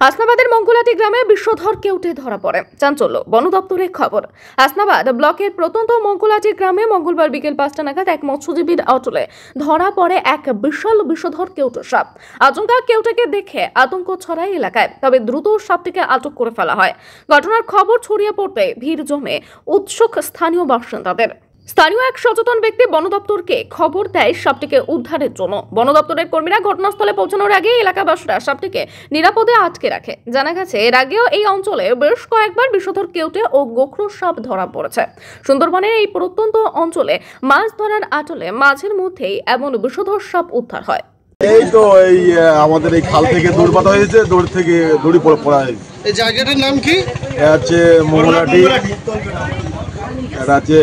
হাসনাবাদের মঙ্গলাটি গ্রামে বিষধর কেউটে ধরা পড়ে। চাঞ্চল্য, বন দপ্তরের খবর। হাসনাবাদ ব্লকের প্রত্যন্ত মঙ্গলাটি গ্রামে মঙ্গলবার বিকেল ৫টা নাগাদ এক মৎস্যজীবীর আটলে ধরা পড়ে এক বিশাল বিষধর কেউটে সাপ। আচমকা কেউটেকে দেখে আতঙ্ক ছড়ায় এলাকায়, তবে দ্রুত সাপটিকে আটক করে ফেলা হয়। ঘটনার খবর ছড়িয়ে পড়তে ভিড় জমে উৎসুক স্থানীয় বাসিন্দাদের। স্থানীয় এক সচেতন ব্যক্তি বন দপ্তরকে খবর দেয় সাপটিকে উদ্ধারের জন্য। বন দপ্তরের কর্মীরা ঘটনাস্থলে পৌঁছানোর আগে এলাকাবাসীরা সাপটিকে নিরাপদে আটকে রাখে। জানা গেছে, এর আগেও এই অঞ্চলে বেশ কয়েকবার বিষধর কেউটে ও গোখরো সাপ ধরা পড়েছে। সুন্দরবনের এই প্রত্যন্ত অঞ্চলে মাছ ধরার আটলে মাঝের মধ্যেই এমন বিষধর সাপ উদ্ধার হয়। এই তো এই আমাদের এই খাল থেকে দৌড় পাতা হয়েছে, দৌড় থেকে দড়ি পড়া হয়েছে। এই জায়গাটার নাম কি? এটা হচ্ছে মঙ্গলাটি, এটা হচ্ছে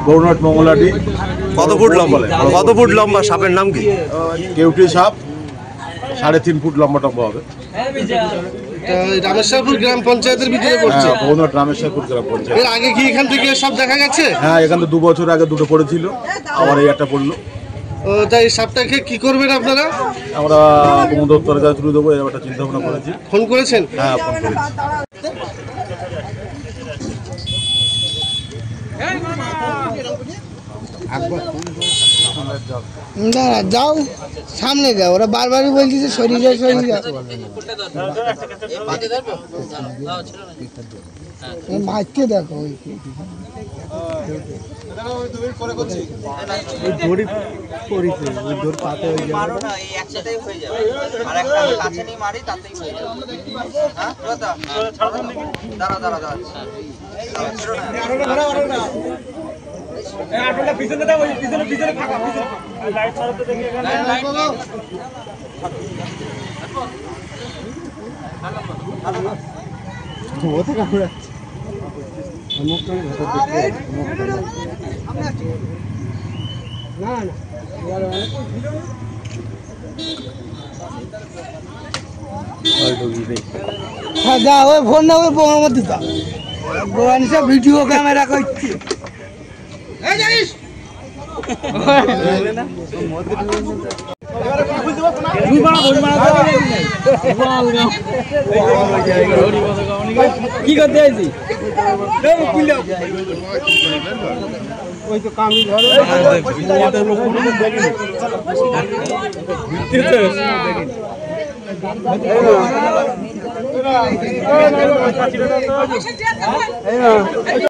বরুণহাট মঙ্গলাটি। কত ফুট লম্বা সাপের নাম কি? কেউটি সাপ 3.5 ফুট লম্বা হবে। রামেশ্বরপুর গ্রাম পঞ্চায়েতের ভিতরে পড়ছে। বরুণহাট রামেশ্বরপুর গ্রাম পঞ্চায়েত। এর আগে কি এখান থেকে সব দেখা গেছে? হ্যাঁ, এখান থেকে 2 বছর আগে দুটো পড়েছিল, আবার এই একটা পড়লো। তাই সাপটাকে কি করবেন আপনারা? আমরা বন দপ্তরের কাছে তুলে দেবো, এর একটা চিন্তা ভাবনা করেছি। ফোন করেছেন? হ্যাঁ, ফোন করেছি। যাও সামনে যাও, ওরা বারবারই বলছে সরিয়ে যাও সরিয়ে যাও। মাছকে দেখো যা ওই ফোন না ওই বোমার মধ্যে যা গোয়ানি সব ভিডিও ক্যামেরা করছি। কি করতে আছি ওই তো কামি ঘর